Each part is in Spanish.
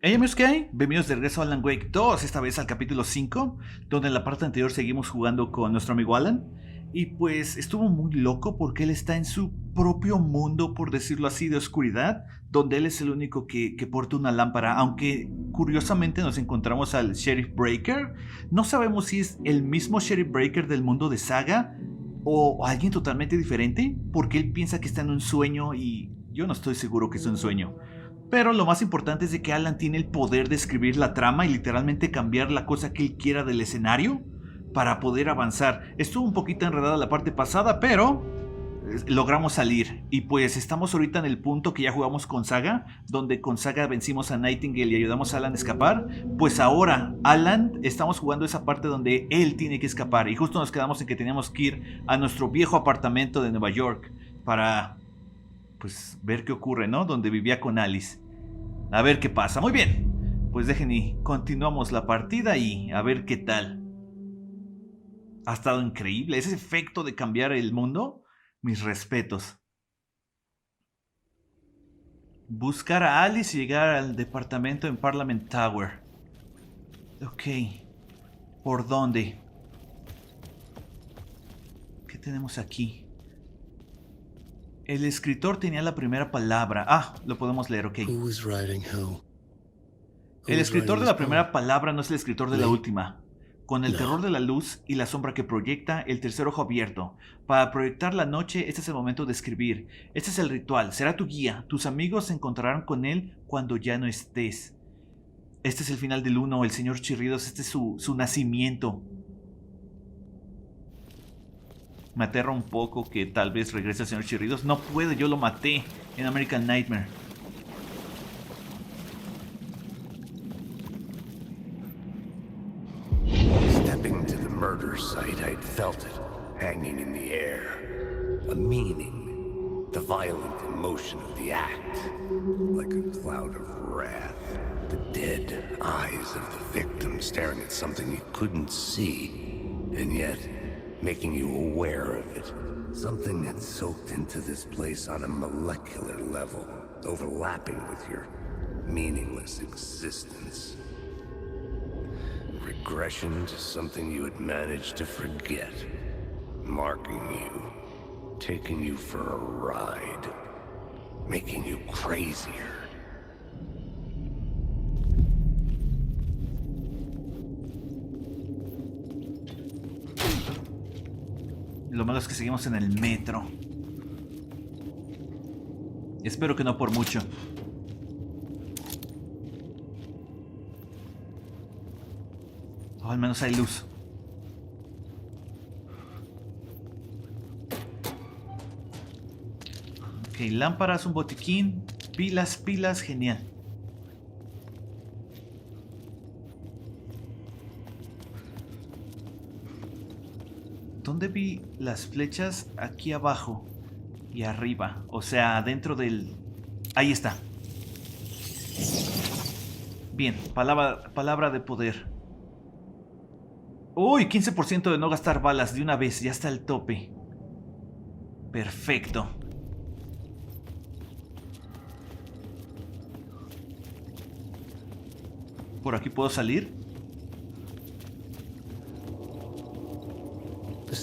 Hey amigos, ¿qué hay? Bienvenidos de regreso a Alan Wake 2, esta vez al capítulo 5, donde en la parte anterior seguimos jugando con nuestro amigo Alan. Y pues estuvo muy loco porque él está en su propio mundo, por decirlo así, de oscuridad, donde él es el único que porta una lámpara, aunque curiosamente nos encontramos al Sheriff Breaker. No sabemos si es el mismo Sheriff Breaker del mundo de Saga o alguien totalmente diferente, porque él piensa que está en un sueño y yo no estoy seguro que es un sueño. Pero lo más importante es de que Alan tiene el poder de escribir la trama y literalmente cambiar la cosa que él quiera del escenario para poder avanzar. Estuvo un poquito enredada la parte pasada, pero logramos salir. Y pues estamos ahorita en el punto que ya jugamos con Saga, donde con Saga vencimos a Nightingale y ayudamos a Alan a escapar. Pues ahora, Alan, estamos jugando esa parte donde él tiene que escapar. Y justo nos quedamos en que teníamos que ir a nuestro viejo apartamento de Nueva York para... pues ver qué ocurre, ¿no? Donde vivía con Alice. A ver qué pasa. Muy bien. Pues dejen y continuamos la partida y a ver qué tal. Ha estado increíble. Ese efecto de cambiar el mundo. Mis respetos. Buscar a Alice y llegar al departamento en Parliament Tower. Ok. ¿Por dónde? ¿Qué tenemos aquí? El escritor tenía la primera palabra. Ah, lo podemos leer, ok. El escritor de la primera palabra no es el escritor de la última. Con el terror de la luz y la sombra que proyecta, el tercer ojo abierto. Para proyectar la noche, este es el momento de escribir. Este es el ritual, será tu guía. Tus amigos se encontrarán con él cuando ya no estés. Este es el final del uno, el señor Chirridos, este es su nacimiento. Me aterra un poco que tal vez regrese el señor Chirridos. No puede, yo lo maté en American Nightmare. Stepping to the murder site, I'd felt it, hanging in the air. A meaning, the violent emotion of the act, like a cloud of wrath. The dead eyes of the victim staring at something you couldn't see, and yet making you aware of it. Something that soaked into this place on a molecular level, overlapping with your meaningless existence. Regression to something you had managed to forget, marking you, taking you for a ride, making you crazier. Lo malo es que seguimos en el metro. Espero que no por mucho. O al menos hay luz. Ok, lámparas, un botiquín. Pilas, pilas, genial. ¿Dónde vi las flechas? Aquí abajo y arriba. O sea, dentro del... Ahí está. Bien, palabra de poder. Uy, 15% de no gastar balas de una vez. Ya está el tope. Perfecto. ¿Por aquí puedo salir?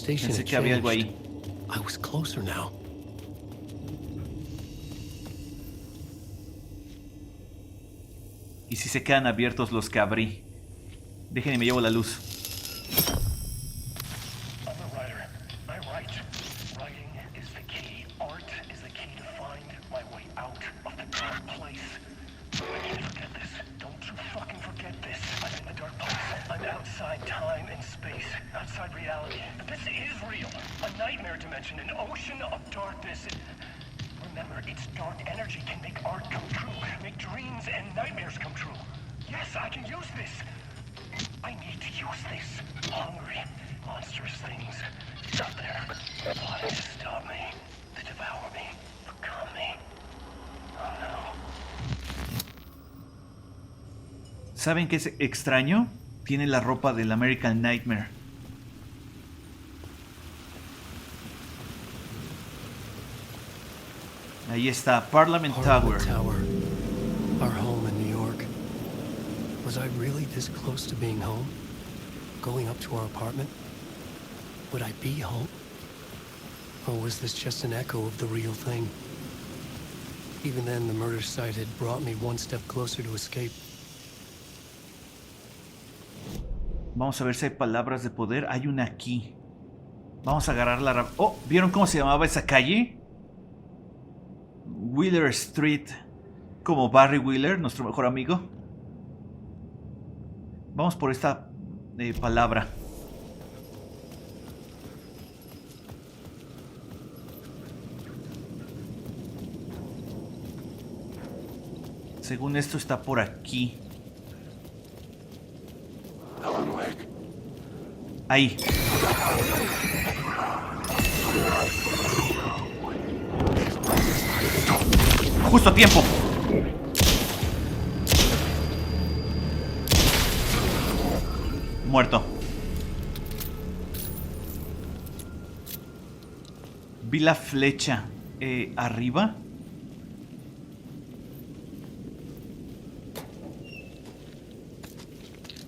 Pensé que había algo ahí. ¿Y si se quedan abiertos los que abrí? Déjenme, me llevo la luz. ¿Saben qué es extraño? Tiene la ropa del American Nightmare. Ahí está, Parliament Tower. Our home in New York. Was I really this close to being home? Going up to our apartment? Would I be home? Or was this just an echo of the real thing? Even then, the murder site had brought me one step closer to escape. Vamos a ver si hay palabras de poder. Hay una aquí. Vamos a agarrar la... Oh, ¿vieron cómo se llamaba esa calle? Wheeler Street. Como Barry Wheeler, nuestro mejor amigo. Vamos por esta palabra. Según esto está por aquí. Ahí. Justo a tiempo. Muerto. Vi la flecha arriba.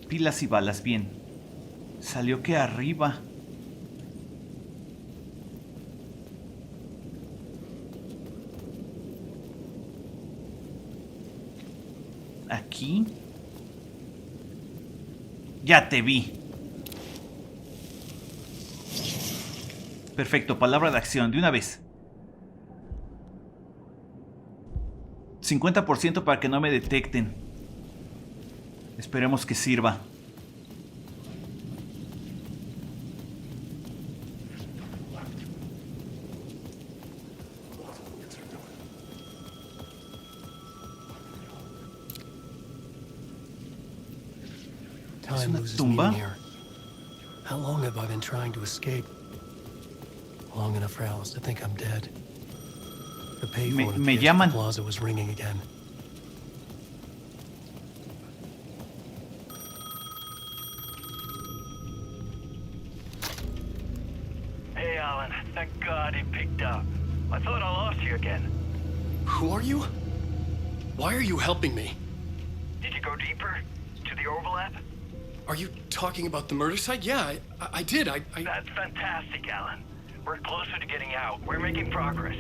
Pilas y balas, bien. Salió que arriba. Aquí. Ya te vi. Perfecto, palabra de acción, de una vez. 50% para que no me detecten. Esperemos que sirva. Time loses meaning here. How long have I been trying to escape? Long enough for Alice to think I'm dead. The payphone at the edge of the plaza was ringing again. Hey, Alan. Thank God he picked up. I thought I lost you again. Who are you? Why are you helping me? Did you go deeper? To the overlap? Are you talking about the murder site? Yeah, I did. That's fantastic, Alan. We're closer to getting out. We're making progress.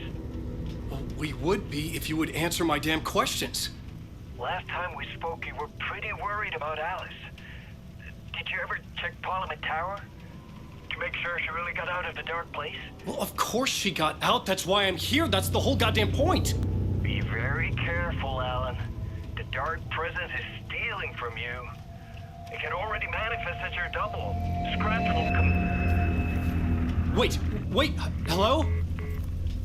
Well, we would be if you would answer my damn questions. Last time we spoke, you were pretty worried about Alice. Did you ever check Parliament Tower? To make sure she really got out of the dark place? Well, of course she got out. That's why I'm here. That's the whole goddamn point. Be very careful, Alan. The dark presence is stealing from you. It can already manifest as your double. Scraps will come... Wait, hello?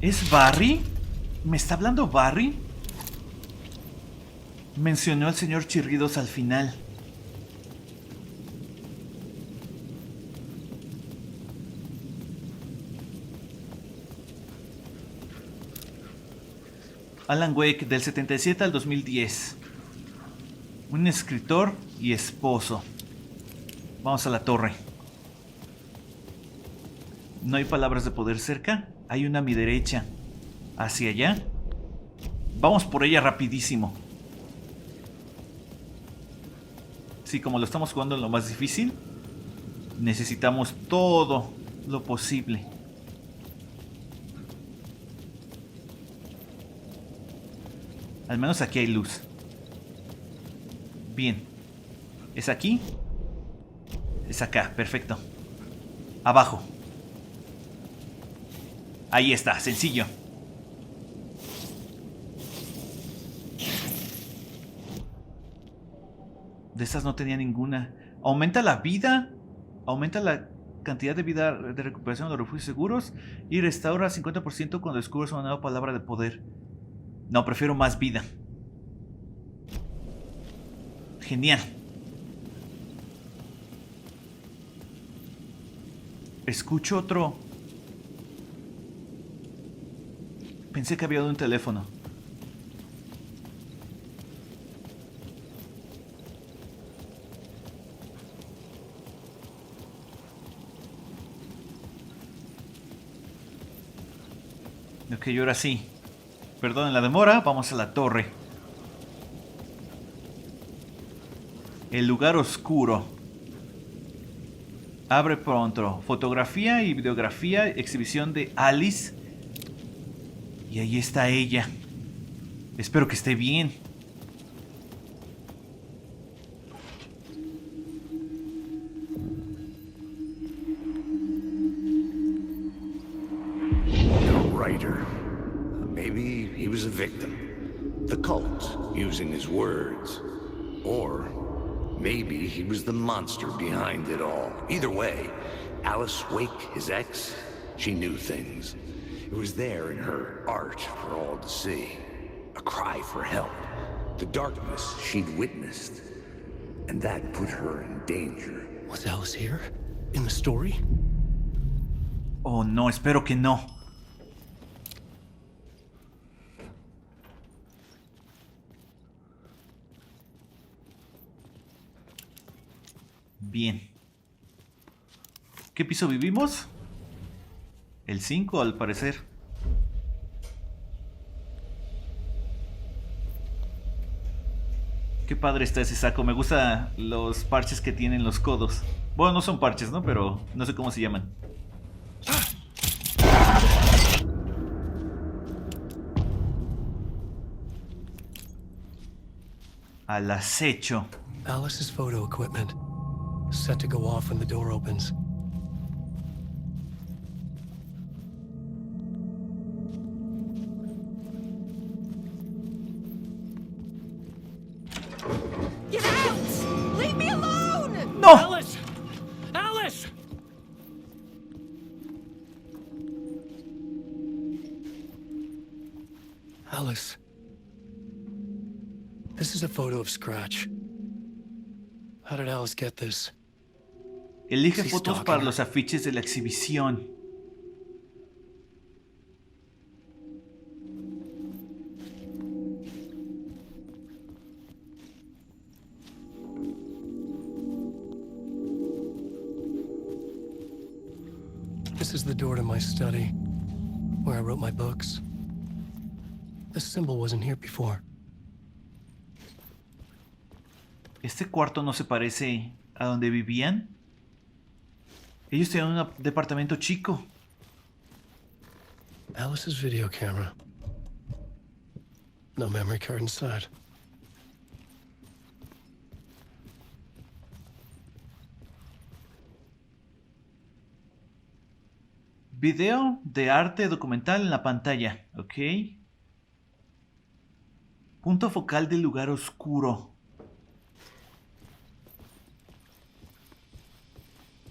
¿Es Barry? ¿Me está hablando Barry? Mencionó al señor Chirridos al final. Alan Wake, del 77 al 2010. Un escritor y esposo. Vamos a la torre. No hay palabras de poder cerca. Hay una a mi derecha. Hacia allá. Vamos por ella rapidísimo. Sí, como lo estamos jugando en lo más difícil, necesitamos todo lo posible. Al menos aquí hay luz. Bien. ¿Es aquí? Es acá, perfecto. Abajo. Ahí está, sencillo. De estas no tenía ninguna. Aumenta la vida. Aumenta la cantidad de vida de recuperación de los refugios seguros. Y restaura 50% cuando descubres una nueva palabra de poder. No, prefiero más vida. Genial. Escucho otro. Pensé que había un teléfono. Ok, ahora sí. Perdonen la demora, vamos a la torre. El lugar oscuro. Abre pronto. Fotografía y videografía. Exhibición de Alice. Y ahí está ella. Espero que esté bien. No writer. Maybe he was a victim. The cult, using his words. Or maybe he was the monster behind it all. Either way, Alice Wake, his ex, she knew things. It was there in her art for all to see. A cry for help. The darkness she'd witnessed. And that put her in danger. Was Alice here? In the story? Oh no, espero que no. Bien. ¿Qué piso vivimos? El 5 al parecer. Qué padre está ese saco. Me gustan los parches que tienen los codos. Bueno, no son parches, ¿no? Pero no sé cómo se llaman. Al acecho. Alice's photo equipment. Set to go off when the door opens. Get out! Leave me alone! ¡No! Alice! Alice! Alice. This is a photo of Scratch. How did Alice get this? Elige Sí, fotos stalking. para los afiches de la exhibición. This is the door to my study, where I wrote my books. This symbol wasn't here before. ¿Este cuarto no se parece a donde vivían? Ellos tenían un departamento chico. Alice's video camera. No memory card inside. Video de arte documental en la pantalla. Ok. Punto focal del lugar oscuro.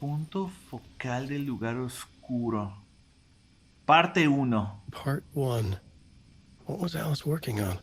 Punto focal del lugar oscuro. Parte 1. Part 1. What was Alice working on?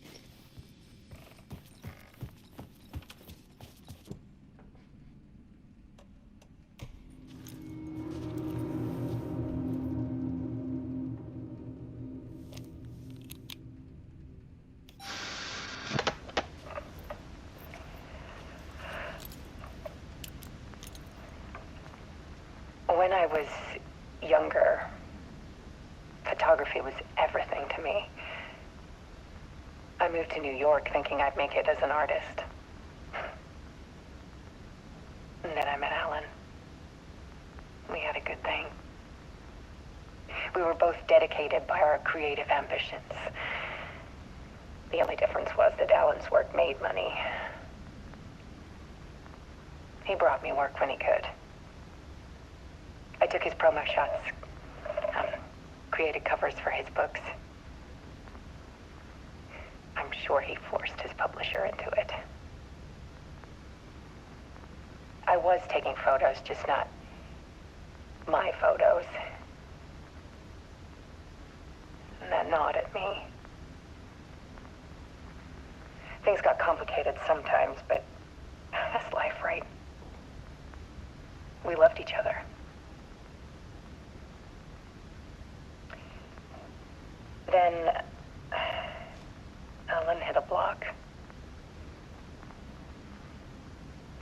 When I was younger, photography was everything to me. I moved to New York thinking I'd make it as an artist. And then I met Alan. We had a good thing. We were both dedicated by our creative ambitions. The only difference was that Alan's work made money. He brought me work when he could. I took his promo shots, created covers for his books. I'm sure he forced his publisher into it. I was taking photos, just not my photos. And that gnawed at me. Things got complicated sometimes, but that's life, right? We loved each other. Then Alan hit a block.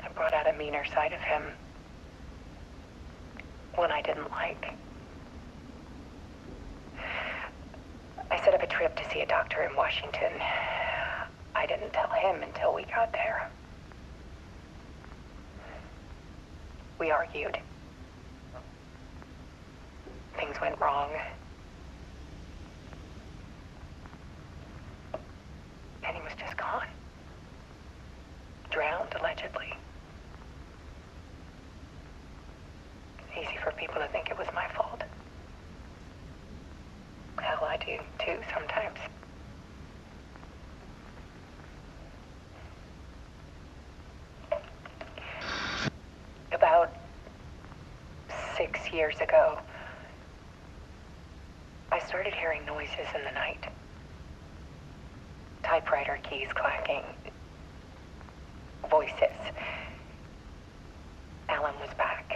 I brought out a meaner side of him. One I didn't like. I set up a trip to see a doctor in Washington. I didn't tell him until we got there. We argued. Things went wrong. And he was just gone. Drowned, allegedly. Easy for people to think it was my fault. Hell, I do too sometimes. About 6 years ago, I started hearing noises in the night. Typewriter keys clacking. Voices. Alan was back.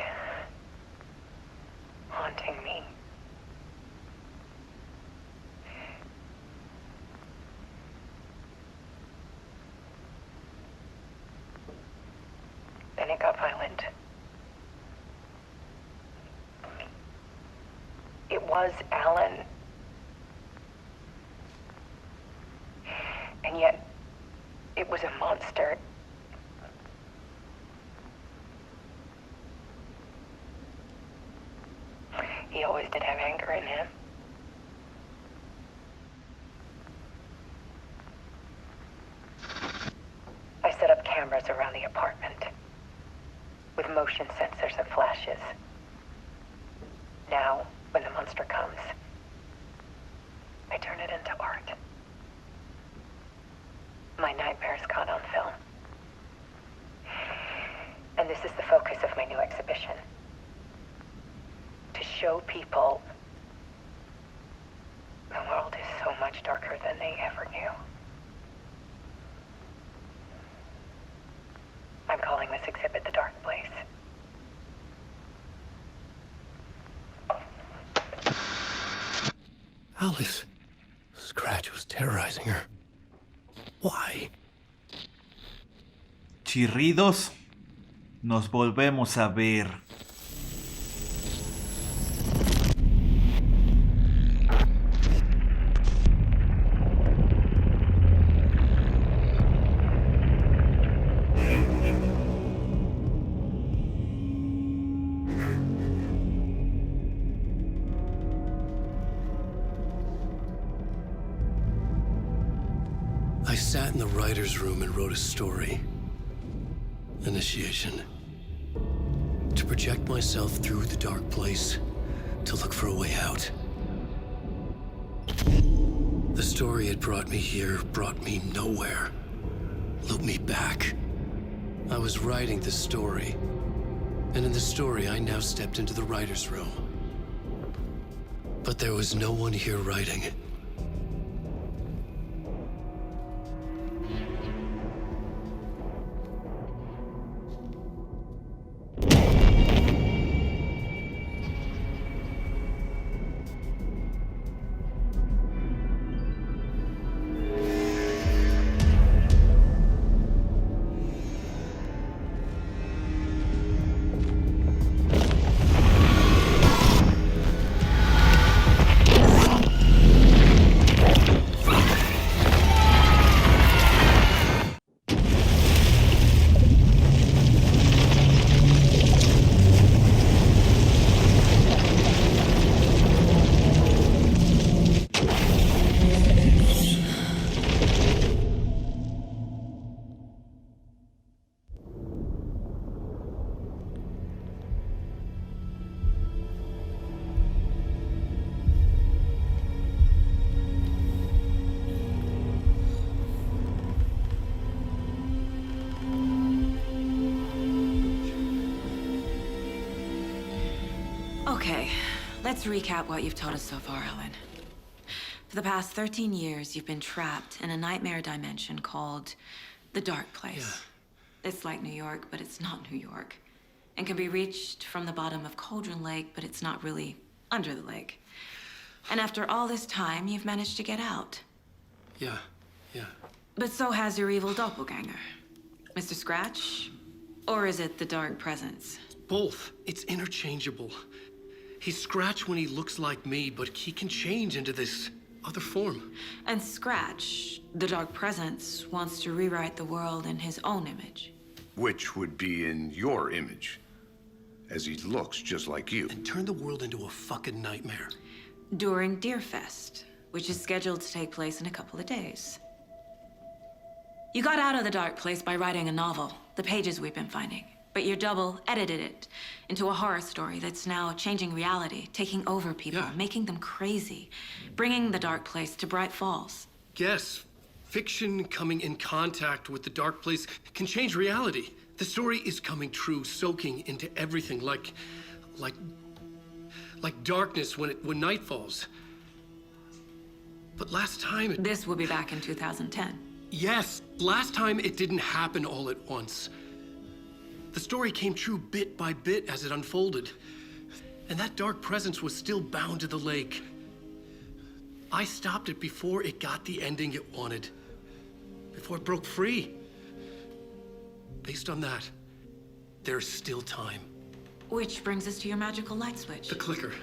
Haunting me. Then it got violent. It was Alan. And yet, it was a monster. He always did have anger in him. I set up cameras around the apartment with motion sensors and flashes. Now, when the monster comes, I turn it into art. My nightmares caught on film. And this is the focus of my new exhibition. To show people the world is so much darker than they ever knew. I'm calling this exhibit The Dark Place. Alice. Scratch was terrorizing her. Why? Chirridos, nos volvemos a ver. I sat in the writer's room and wrote a story. Initiation. To project myself through the dark place, to look for a way out. The story had brought me here, brought me nowhere. Looped me back. I was writing the story. And in the story, I now stepped into the writer's room. But there was no one here writing. Okay, let's recap what you've told us so far, Alan. For the past 13 years, you've been trapped in a nightmare dimension called the Dark Place. Yeah. It's like New York, but it's not New York. And can be reached from the bottom of Cauldron Lake, but it's not really under the lake. And after all this time, you've managed to get out. Yeah. But so has your evil doppelganger. Mr. Scratch? Or is it the Dark Presence? Both. It's interchangeable. He's Scratch when he looks like me, but he can change into this other form. And Scratch, the Dark Presence, wants to rewrite the world in his own image. Which would be in your image. as he looks just like you. And turn the world into a fucking nightmare. During Deerfest, which is scheduled to take place in a couple of days. You got out of the dark place by writing a novel, the pages we've been finding. But your double edited it into a horror story that's now changing reality, taking over people, making them crazy, bringing the dark place to Bright Falls. Yes, fiction coming in contact with the dark place can change reality. The story is coming true, soaking into everything like darkness when night falls. But last time This will be back in 2010. Yes, last time it didn't happen all at once. The story came true bit by bit as it unfolded. And that dark presence was still bound to the lake. I stopped it before it got the ending it wanted. Before it broke free. Based on that, there's still time. Which brings us to your magical light switch. The clicker.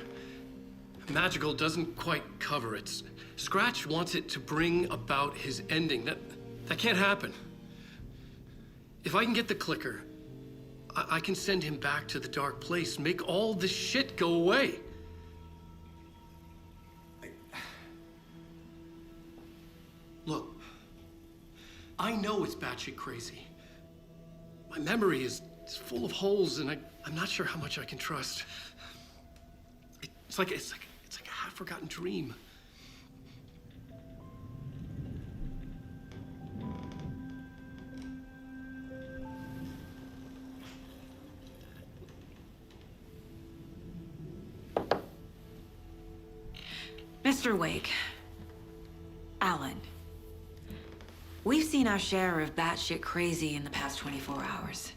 Magical doesn't quite cover it. Scratch wants it to bring about his ending. That can't happen. If I can get the clicker, I can send him back to the dark place, make all this shit go away. Look, I know it's batshit crazy. My memory is full of holes, and I'm not sure how much I can trust. It's like a half-forgotten dream. Mr. Wake, Alan, we've seen our share of batshit crazy in the past 24 hours.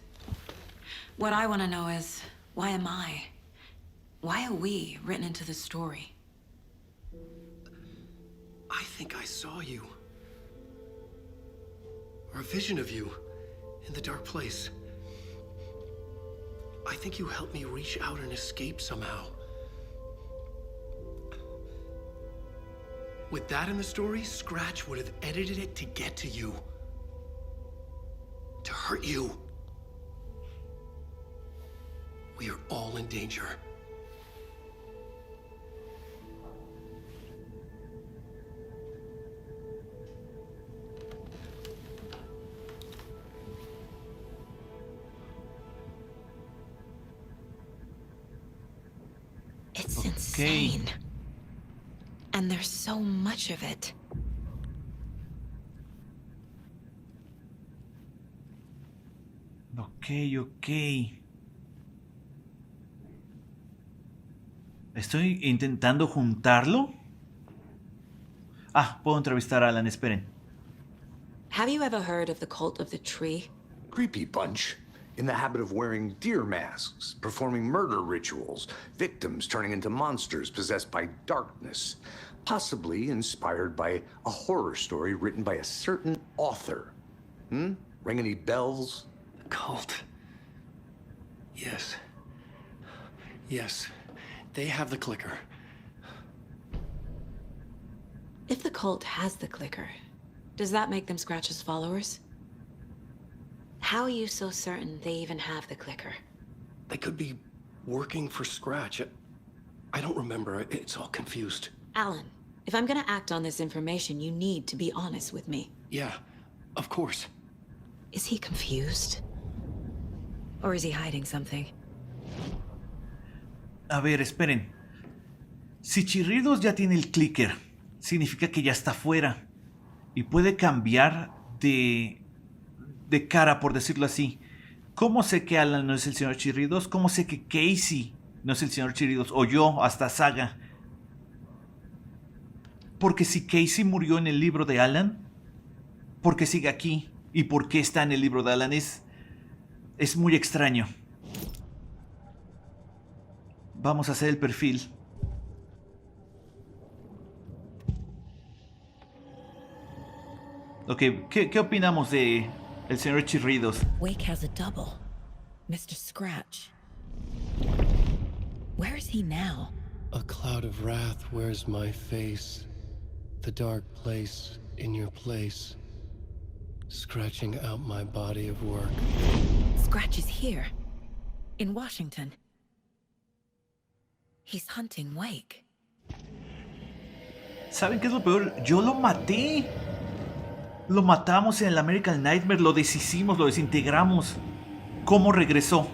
What I want to know is, why am I? Why are we written into the story? I think I saw you. Or a vision of you in the dark place. I think you helped me reach out and escape somehow. With that in the story, Scratch would have edited it to get to you. To hurt you. We are all in danger. It's insane. And there's so much of it. Ok. Estoy intentando juntarlo. Puedo entrevistar a Alan, esperen. Have you ever heard of the cult of the tree? Creepy bunch. In the habit of wearing deer masks, performing murder rituals, victims turning into monsters possessed by darkness, possibly inspired by a horror story written by a certain author. Ring any bells? The cult. Yes. Yes. They have the clicker. If the cult has the clicker, does that make them Scratch's followers? How are you so certain they even have the clicker? They could be working for Scratch. I don't remember. It's all confused. Alan, if I'm gonna act on this information, you need to be honest with me. Yeah, of course. Is he confused? Or is he hiding something? A ver, esperen. Si Chirridos ya tiene el clicker, significa que ya está fuera. Y puede cambiar de cara, por decirlo así. ¿Cómo sé que Alan no es el señor Chirridos? ¿Cómo sé que Casey no es el señor Chirridos? O yo, hasta Saga. Porque si Casey murió en el libro de Alan, ¿por qué sigue aquí? ¿Y por qué está en el libro de Alan? Es muy extraño. Vamos a hacer el perfil. Ok, ¿qué opinamos de el señor Chirridos? Wake has a double. Mr. Scratch. Where is he now? A cloud of wrath wears my face. The dark place in your place. Scratching out my body of work. Scratch is here. In Washington. He's hunting Wake. ¿Saben qué es lo peor? Yo lo maté. Lo matamos en el American Nightmare, lo deshicimos, lo desintegramos. ¿Cómo regresó?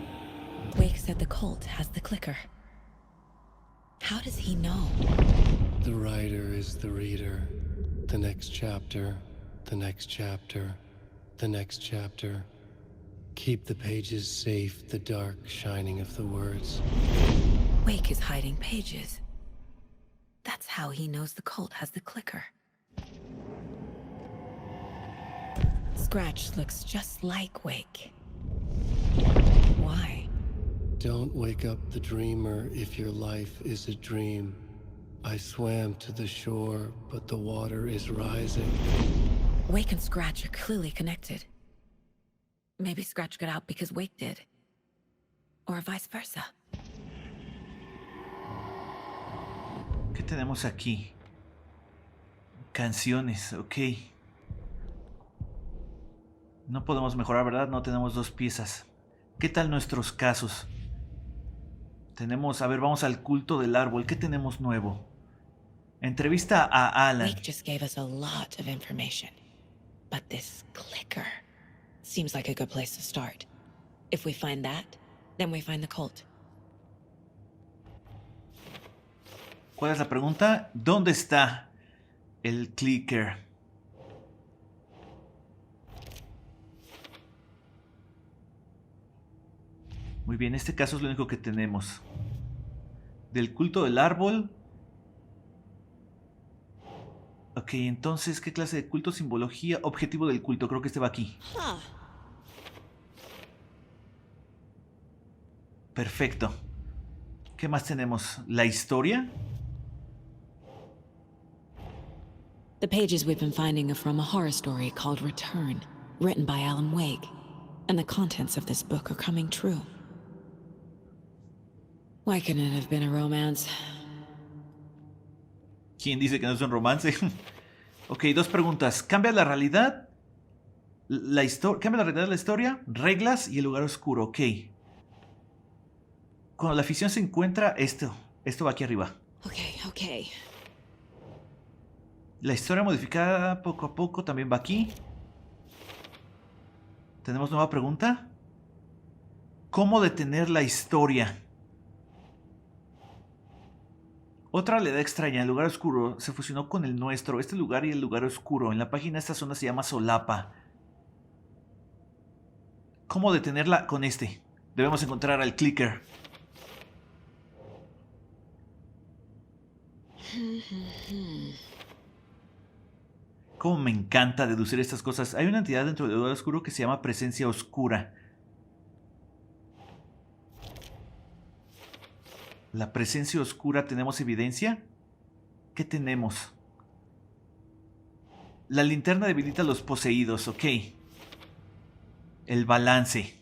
Wake said the cult has the clicker. How does he know? The writer is the reader. The next chapter, the next chapter, the next chapter. Keep the pages safe, the dark shining of the words. Wake is hiding pages. That's how he knows the cult has the clicker. Scratch looks just like Wake. Why? Don't wake up the dreamer if your life is a dream. I swam to the shore, but the water is rising. Wake and Scratch are clearly connected. Maybe Scratch got out because Wake did. Or vice versa. ¿Qué tenemos aquí? Canciones, ok. No podemos mejorar, ¿verdad? No tenemos 2 piezas. ¿Qué tal nuestros casos? Tenemos, a ver, vamos al culto del árbol. ¿Qué tenemos nuevo? Entrevista a Alan. Wake just gave us a lot of information. But this clicker seems like a good place to start. If we find that, then we find the cult. ¿Cuál es la pregunta? ¿Dónde está el clicker? Muy bien, este caso es lo único que tenemos. Del culto del árbol. Ok, entonces, ¿qué clase de culto? Simbología, objetivo del culto. Creo que este va aquí. Perfecto. ¿Qué más tenemos? ¿La historia? The pages we've been finding are from a horror story called Return, written by Alan Wake. And the contents of this book are coming true. Why couldn't it have been a romance? ¿Quién dice que no es un romance? Ok, 2 preguntas. ¿Cambia la realidad? ¿Cambia la realidad de la historia? Reglas y el lugar oscuro. Ok. Cuando la ficción se encuentra, esto va aquí arriba. Okay. La historia modificada poco a poco también va aquí. ¿Tenemos nueva pregunta? ¿Cómo detener la historia? Otra realidad extraña, el lugar oscuro se fusionó con el nuestro. Este lugar y el lugar oscuro. En la página esta zona se llama solapa. ¿Cómo detenerla con este? Debemos encontrar al clicker. Cómo me encanta deducir estas cosas. Hay una entidad dentro del lugar oscuro que se llama presencia oscura. La presencia oscura, ¿tenemos evidencia? ¿Qué tenemos? La linterna debilita a los poseídos, ok. El balance.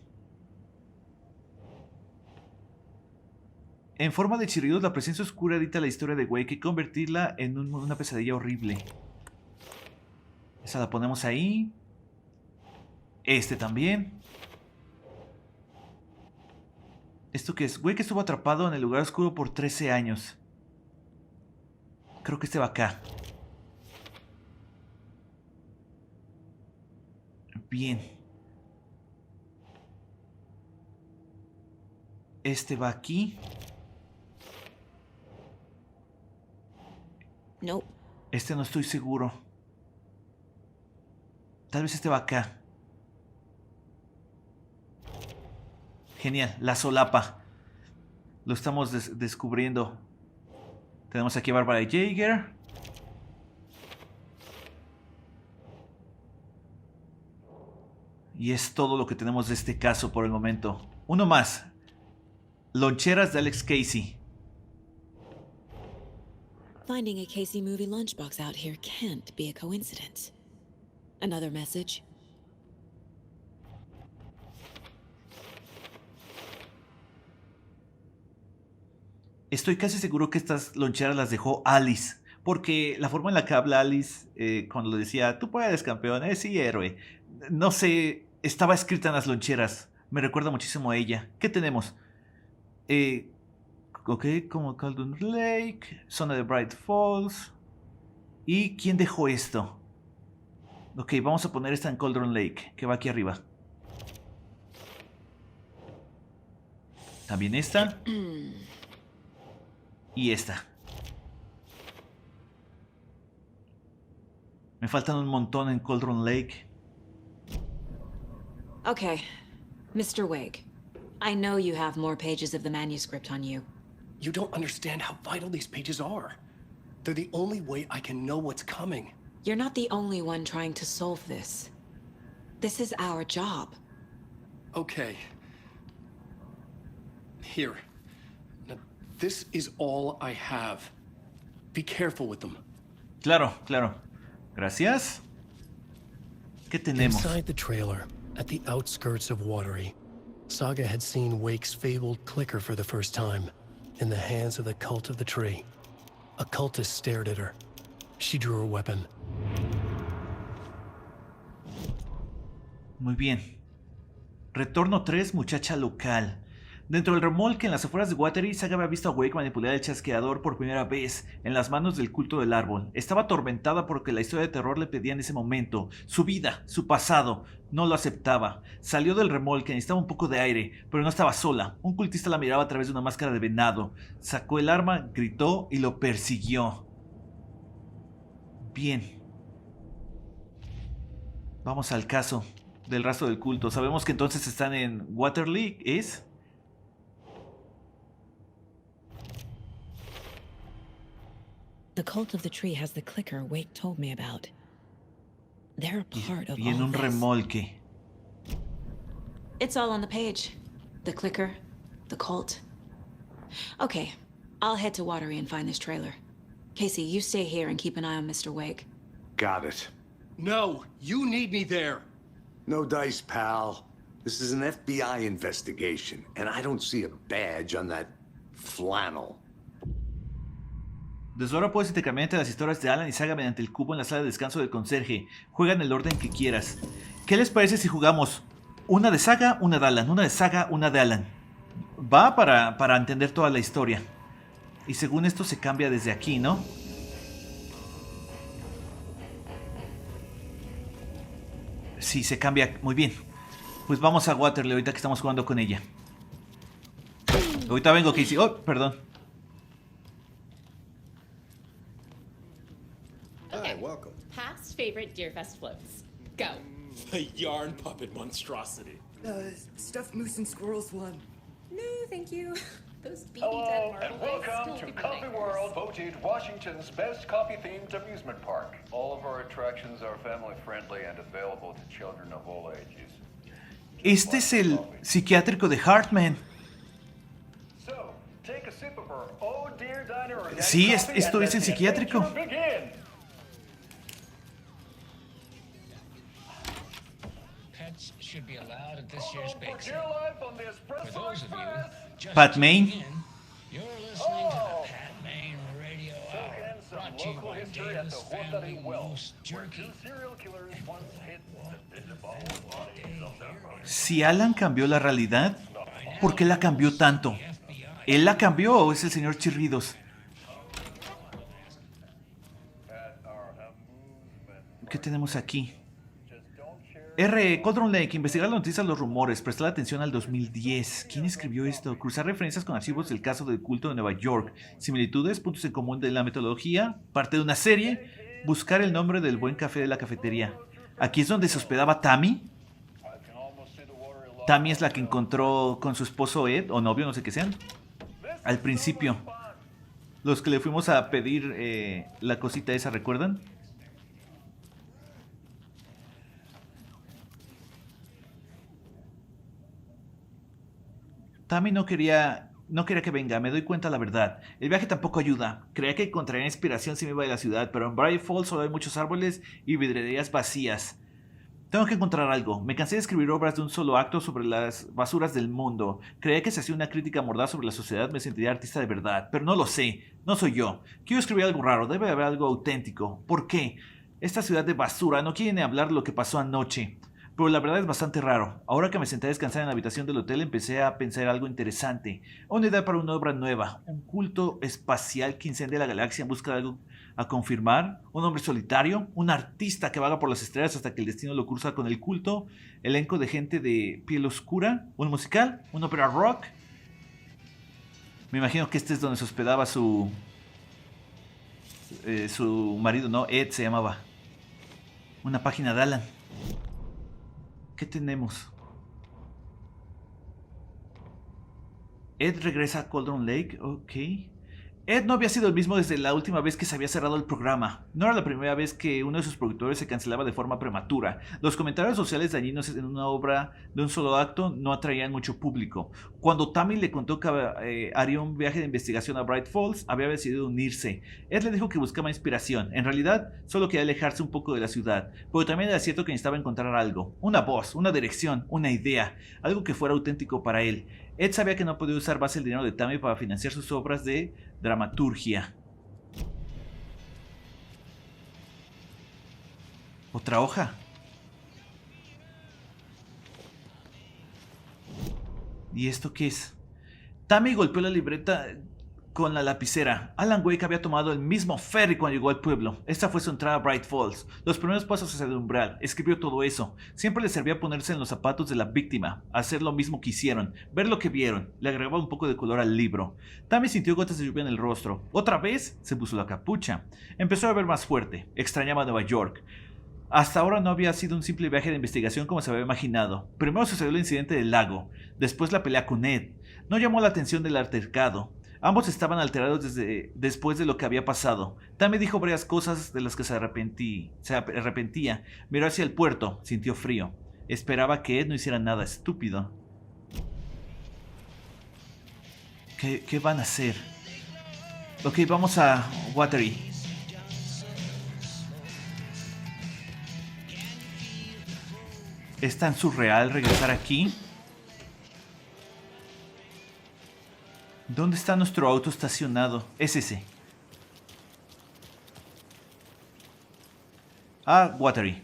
En forma de chirridos, la presencia oscura edita la historia de Wake y convertirla en una pesadilla horrible. Esa la ponemos ahí. Este también. ¿Esto qué es? Wake estuvo atrapado en el lugar oscuro por 13 años. Creo que este va acá. Bien. Este va aquí. Nope. Este no estoy seguro. Tal vez este va acá. Genial, la solapa. Lo estamos descubriendo. Tenemos aquí a Bárbara Jaeger. Y es todo lo que tenemos de este caso por el momento. Uno más. Loncheras de Alex Casey. Finding a Casey movie lunchbox out here can't be a coincidence. Another message? Estoy casi seguro que estas loncheras las dejó Alice. Porque la forma en la que habla Alice, cuando le decía, tú puedes, campeón, sí, héroe. No sé, estaba escrita en las loncheras. Me recuerda muchísimo a ella. ¿Qué tenemos? Ok, como Cauldron Lake, zona de Bright Falls. ¿Y quién dejó esto? Ok, vamos a poner esta en Cauldron Lake, que va aquí arriba. También esta. Y esta. Me faltan un montón en Cauldron Lake. Okay, Mr. Wake. I know you have more pages of the manuscript on you. You don't understand how vital these pages are. They're the only way I can know what's coming. You're not the only one trying to solve this. This is our job. Okay. Here. Now, this is all I have. Be careful with them. Claro, claro. Gracias. ¿Qué tenemos? Inside the trailer, at the outskirts of Watery, Saga had seen Wake's fabled clicker for the first time, in the hands of the cult of the tree. A cultist stared at her. She drew her weapon. Muy bien. Retorno 3, muchacha local. Dentro del remolque en las afueras de Watery, Saga había visto a Wake manipular el chasqueador por primera vez en las manos del culto del árbol. Estaba atormentada porque la historia de terror le pedía en ese momento. Su vida, su pasado, no lo aceptaba. Salió del remolque, necesitaba un poco de aire, pero no estaba sola. Un cultista la miraba a través de una máscara de venado. Sacó el arma, gritó y lo persiguió. Bien. Vamos al caso del rastro del culto. Sabemos que entonces están en Waterloo, ¿es? The cult of the tree has the clicker Wake told me about. They're a part of Y en all un this. remolque. It's all on the page. The clicker, the cult. Okay, I'll head to Watery and find this trailer. Casey, you stay here and keep an eye on Mr. Wake. Got it. No, you need me there. No dice, pal. This is an FBI investigation, and I don't see a badge on that flannel. Desde ahora puedes intercambiar las historias de Alan y Saga mediante el cubo en la sala de descanso del conserje. Juega en el orden que quieras. ¿Qué les parece si jugamos una de Saga, una de Alan? Una de Saga, una de Alan. Va para entender toda la historia. Y según esto se cambia desde aquí, ¿no? Sí, se cambia. Muy bien. Pues vamos a Waterloo ahorita que estamos jugando con ella. Ahorita vengo, Casey. Oh, perdón. Okay, welcome. Past favorite Deerfest floats. Go. The yarn puppet monstrosity. Stuffed moose and squirrels one. No, thank you. Those beady Hello, dead marble and guys welcome still to give me Coffee nightmares. World, voted Washington's best coffee-themed amusement park. All of our attractions are family-friendly and available to children of all ages. Este es el psiquiátrico de Hartman. So, take a sip of our Oh Dear Diner organic Sí, coffee esto and es let el the psiquiátrico. adventure begin. Pets should be allowed at this year's For bake dear sale. life on this For Espresso those of you Express. just Pat Maine. tuning in, you're listening to the Pat Maine Radio Hour, Soak in some brought to you local by history at Davis the Family Waterloo Well, Roast where Jerky. two serial killers once hid the visible bodies of their murderers. Si Alan cambió la realidad, ¿por qué la cambió tanto? ¿Él la cambió o es el señor Chirridos? ¿Qué tenemos aquí? R. Cauldron Lake. Investigar las noticias, los rumores. Prestar atención al 2010. ¿Quién escribió esto? Cruzar referencias con archivos del caso del culto de Nueva York. Similitudes, puntos en común de la metodología. Parte de una serie. Buscar el nombre del buen café de la cafetería. Aquí es donde se hospedaba Tammy. Tammy es la que encontró con su esposo Ed, o novio, no sé qué sean. Al principio. Los que le fuimos a pedir la cosita esa, ¿recuerdan? Tammy no quería que venga, me doy cuenta la verdad. El viaje tampoco ayuda. Creía que encontraría inspiración si me iba de la ciudad, pero en Bright Falls solo hay muchos árboles y vidrieras vacías. Tengo que encontrar algo. Me cansé de escribir obras de un solo acto sobre las basuras del mundo. Creía que si hacía una crítica mordaz sobre la sociedad me sentiría artista de verdad, pero no lo sé. No soy yo. Quiero escribir algo raro, debe haber algo auténtico. ¿Por qué? Esta ciudad de basura no quiere ni hablar de lo que pasó anoche. pero la verdad es bastante raro. Ahora que me senté a descansar en la habitación del hotel, empecé a pensar algo interesante. Una idea para una obra nueva, un culto espacial que incendia la galaxia en busca de algo a confirmar, un hombre solitario, un artista que vaga por las estrellas hasta que el destino lo cruza con el culto, elenco de gente de piel oscura, un musical, un ópera rock. Me imagino que este es donde se hospedaba su marido, ¿no? Ed se llamaba. Una página de Alan. ¿Qué tenemos? Ed regresa a Cauldron Lake, ok. Ed no había sido el mismo desde la última vez que se había cerrado el programa. No era la primera vez que uno de sus productores se cancelaba de forma prematura. Los comentarios sociales dañinos en una obra de un solo acto no atraían mucho público. Cuando Tammy le contó que haría un viaje de investigación a Bright Falls, había decidido unirse. Ed le dijo que buscaba inspiración. En realidad, solo quería alejarse un poco de la ciudad. Pero también era cierto que necesitaba encontrar algo. Una voz, una dirección, una idea. Algo que fuera auténtico para él. Ed sabía que no podía usar más el dinero de Tammy para financiar sus obras de dramaturgia. ¿Otra hoja? ¿Y esto qué es? Tammy golpeó la libreta con la lapicera. Alan Wake había tomado el mismo ferry cuando llegó al pueblo. Esta fue su entrada a Bright Falls. Los primeros pasos hacia el umbral. Escribió todo eso. Siempre le servía ponerse en los zapatos de la víctima, hacer lo mismo que hicieron, ver lo que vieron. Le agregaba un poco de color al libro. Tammy sintió gotas de lluvia en el rostro. Otra vez se puso la capucha. Empezó a ver más fuerte. Extrañaba Nueva York. Hasta ahora no había sido un simple viaje de investigación como se había imaginado. Primero sucedió el incidente del lago. Después la pelea con Ed. No llamó la atención del altercado. Ambos estaban alterados después de lo que había pasado. Tammy dijo varias cosas de las que se arrepentía. Miró hacia el puerto, sintió frío. Esperaba que Ed no hiciera nada estúpido. ¿Qué van a hacer? Ok, vamos a Watery. ¿Es tan surreal regresar aquí? ¿Dónde está nuestro auto estacionado? Es ese. Ah, Watery.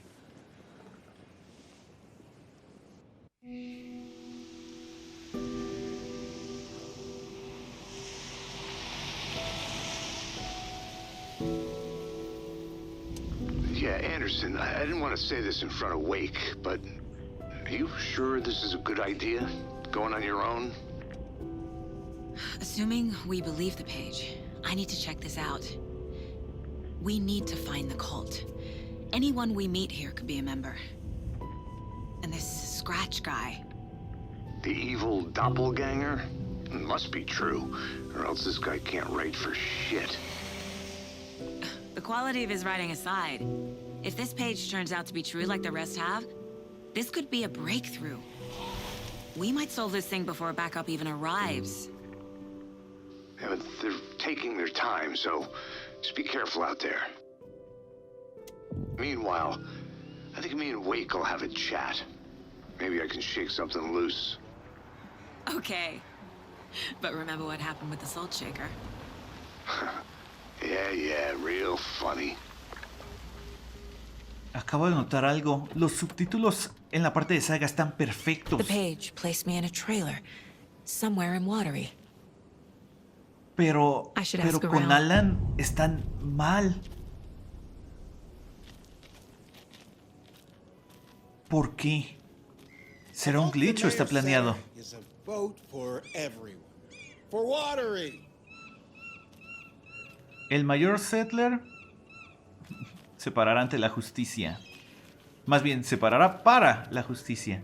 Yeah, Anderson, I didn't want to say this in front of Wake, but are you sure this is a good idea? Going on your own? Assuming we believe the page, I need to check this out. We need to find the cult. Anyone we meet here could be a member. And this Scratch guy. The evil doppelganger? Must be true, or else this guy can't write for shit. The quality of his writing aside, if this page turns out to be true like the rest have, this could be a breakthrough. We might solve this thing before backup even arrives. Yeah, but they're taking their time, so just be careful out there. Meanwhile, I think me and Wake will have a chat. Maybe I can shake something loose. Okay. But remember what happened with the salt shaker? Yeah, real funny. Acabo de notar algo. Los subtítulos en la parte de saga están perfectos. The page placed me in a trailer, somewhere in Watery. Pero con Alan están mal. ¿Por qué? ¿Será un glitch o está planeado? El mayor Settler se parará ante la justicia. Más bien, se parará para la justicia.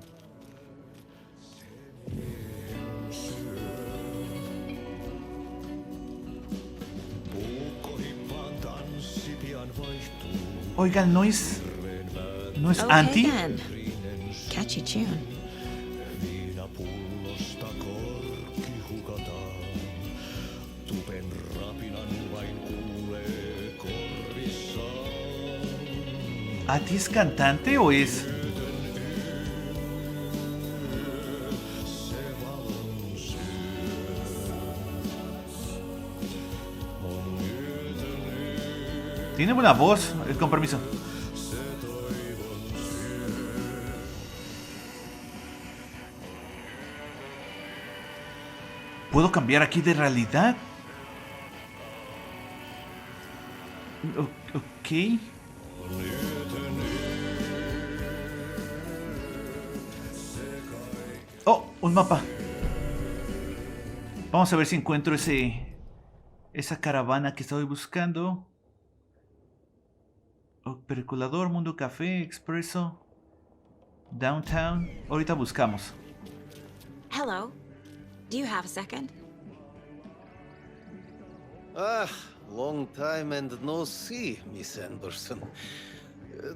Oigan, ¿no es Anti? Then. Catchy tune. ¿Anti es cantante o es...? Tiene buena voz, con permiso. ¿Puedo cambiar aquí de realidad? Ok. Oh, un mapa. Vamos a ver si encuentro esa caravana que estoy buscando. Oh, percolador, mundo café, expreso, downtown. Ahorita buscamos. Hello. Do you have a second? Ah, long time and no see, Miss Anderson.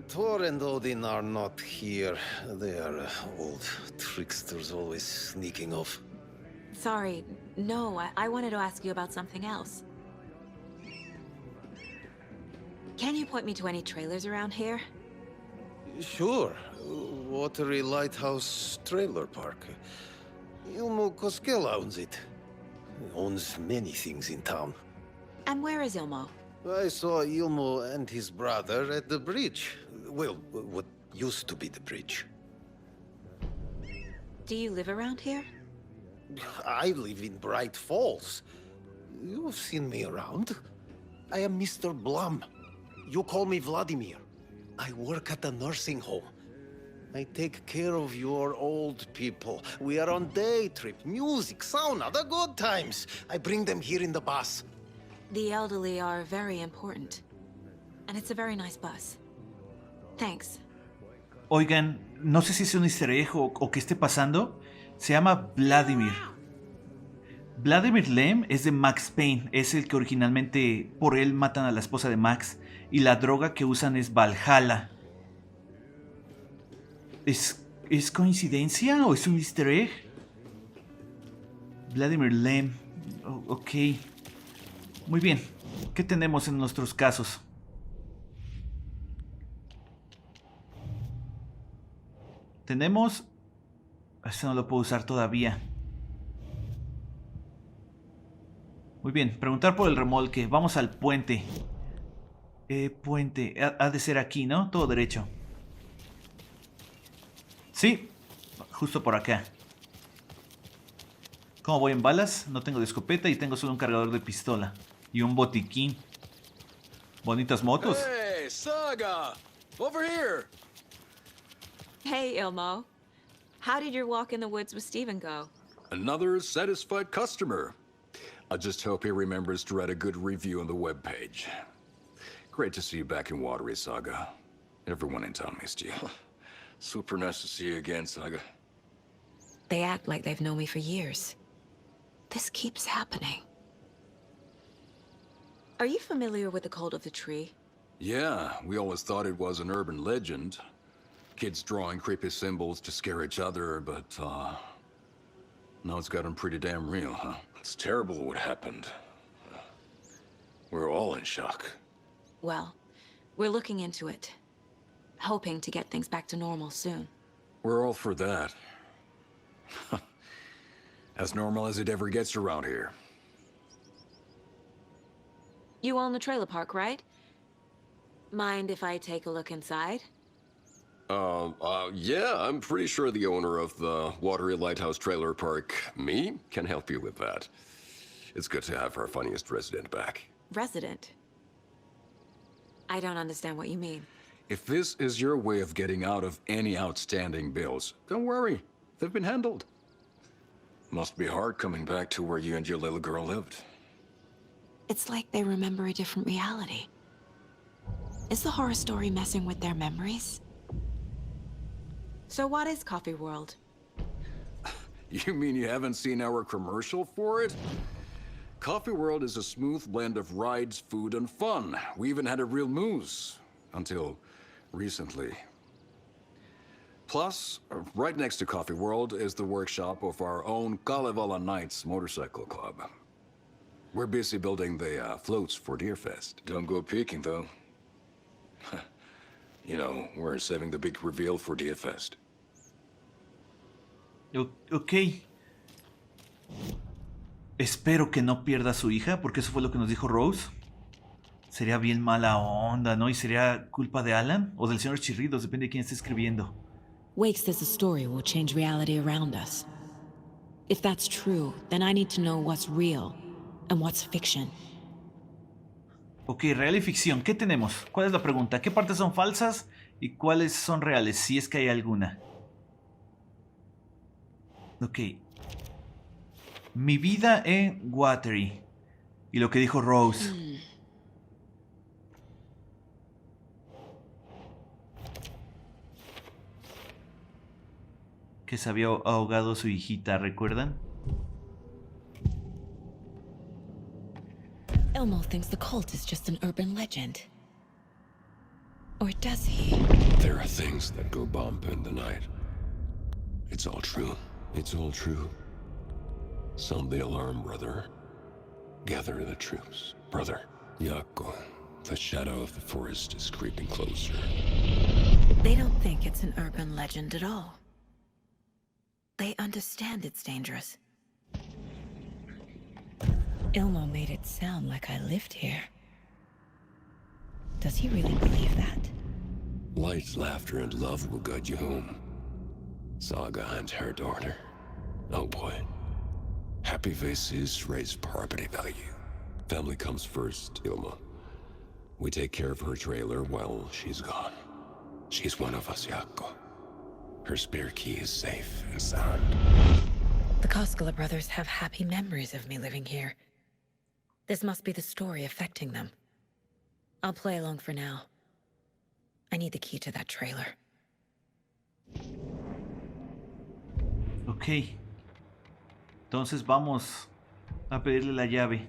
Thor and Odin are not here. They are old tricksters always sneaking off. Sorry. No, I wanted to ask you about something else. Can you point me to any trailers around here? Sure. Watery Lighthouse Trailer Park. Ilmo Koskela owns it. Owns many things in town. And where is Ilmo? I saw Ilmo and his brother at the bridge. Well, what used to be the bridge. Do you live around here? I live in Bright Falls. You've seen me around. I am Mr. Blum. You call me Vladimir. I work at a nursing home. I take care of your old people. We are on day trip, music, sauna, the good times. I bring them here in the bus. The elderly are very important. And it's a very nice bus. Thanks. Oigan, no sé si es un easter egg o qué esté pasando. Se llama Vladimir. Vladimir Lem es de Max Payne. Es el que originalmente por él matan a la esposa de Max. Y la droga que usan es Valhalla. ¿Es coincidencia o es un easter egg? Vladimir Lem. Ok. Muy bien. ¿Qué tenemos en nuestros casos? Tenemos... Este no lo puedo usar todavía. Muy bien. Preguntar por el remolque. Vamos al puente. Puente. Ha de ser aquí, ¿no? Todo derecho. Sí. Justo por acá. ¿Cómo voy en balas? No tengo de escopeta y tengo solo un cargador de pistola. Y un botiquín. Bonitas motos. Hey, Saga! Over here! Hey, Ilmo. How did your walk in the woods with Steven go? Another satisfied customer. I just hope he remembers to write a good review on the webpage. Great to see you back in Watery, Saga. Everyone in town missed you. Super nice to see you again, Saga. They act like they've known me for years. This keeps happening. Are you familiar with the cult of the tree? Yeah, we always thought it was an urban legend. Kids drawing creepy symbols to scare each other, but, now it's gotten pretty damn real, huh? It's terrible what happened. We're all in shock. Well, we're looking into it. Hoping to get things back to normal soon. We're all for that. As normal as it ever gets around here. You own the trailer park, right? Mind if I take a look inside? Yeah, I'm pretty sure the owner of the Watery Lighthouse Trailer Park, me, can help you with that. It's good to have our funniest resident back. Resident? I don't understand what you mean. If this is your way of getting out of any outstanding bills, don't worry. They've been handled. Must be hard coming back to where you and your little girl lived. It's like they remember a different reality. Is the horror story messing with their memories? So what is Coffee World? You mean you haven't seen our commercial for it? Coffee World is a smooth blend of rides, food, and fun. We even had a real moose. Until recently. Plus, right next to Coffee World is the workshop of our own Kalevala Knights Motorcycle Club. We're busy building the floats for Deerfest. Don't go peeking, though. You know, we're saving the big reveal for Deerfest. Ok. Espero que no pierda a su hija, porque eso fue lo que nos dijo Rose. Sería bien mala onda, ¿no? Y sería culpa de Alan o del señor Chirridos, depende de quién esté escribiendo. Wake says the story will change reality around us. If that's true, then I need to know what's real and what's fiction. Ok, real y ficción. ¿Qué tenemos? ¿Cuál es la pregunta? ¿Qué partes son falsas y cuáles son reales? Si es que hay alguna. Ok. Mi vida en Watery. Y lo que dijo Rose. Que se había ahogado su hijita, ¿recuerdan? Elmo thinks the cult is just an urban legend. Or does he? There are things that go bump in the night. It's all true. It's all true. Sound the alarm, brother. Gather the troops, brother. Yako, the shadow of the forest is creeping closer. They don't think it's an urban legend at all. They understand it's dangerous. Ilmo made it sound like I lived here. Does he really believe that? Light, laughter, and love will guide you home. Saga and her daughter. Oh boy. Happy faces raise property value. Family comes first, Ilma. We take care of her trailer while she's gone. She's one of us, Yako. Her spare key is safe and sound. The Koskela brothers have happy memories of me living here. This must be the story affecting them. I'll play along for now. I need the key to that trailer. Ok. Entonces vamos a pedirle la llave.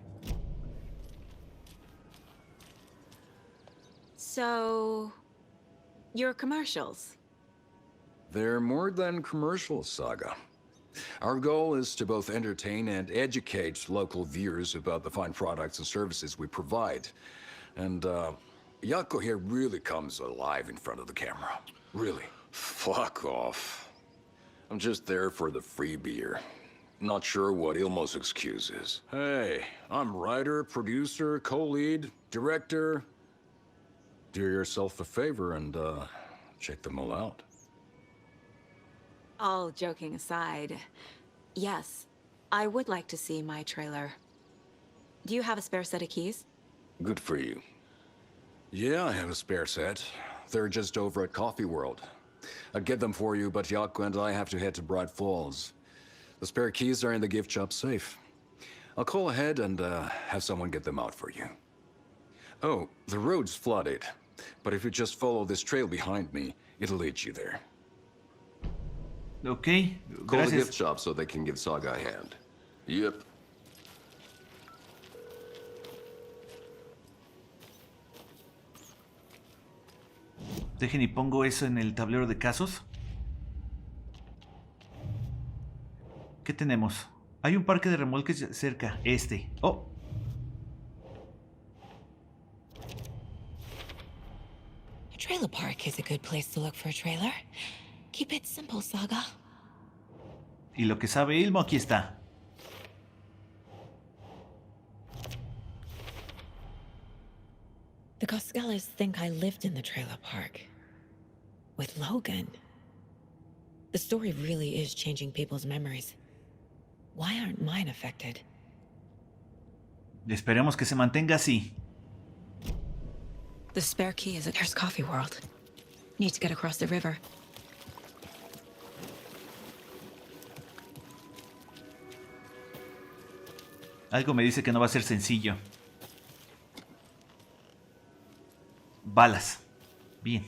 So, your commercials? They're more than commercials, Saga. Our goal is to both entertain and educate local viewers about the fine products and services we provide. And, Yako here really comes alive in front of the camera. Really. Fuck off. I'm just there for the free beer. Not sure what Ilmo's excuse is. Hey, I'm writer, producer, co-lead, director. Do yourself a favor and, check them all out. All joking aside, yes, I would like to see my trailer. Do you have a spare set of keys? Good for you. Yeah, I have a spare set. They're just over at Coffee World. I'd get them for you, but Yako and I have to head to Bright Falls. The spare keys are in the gift shop safe. I'll call ahead and have someone get them out for you. Oh, the road's flooded, but if you just follow this trail behind me, it'll lead you there. Ok, Call the gracias. gift shop so they can give Saga a hand. Yep. Dejen y pongo eso en el tablero de casos. ¿Qué tenemos? Hay un parque de remolques cerca. Este. Oh. A trailer park is a good place to look for a trailer. Keep it simple, Saga. Y lo que sabe Ilmo aquí está. The Koskelas think I lived in the trailer park. With Logan. The story really is changing people's memories. Why aren't mine affected? Esperemos que se mantenga así. The spare key is at There's Coffee World. Need to get across the river. Algo me dice que no va a ser sencillo. Balas. Bien.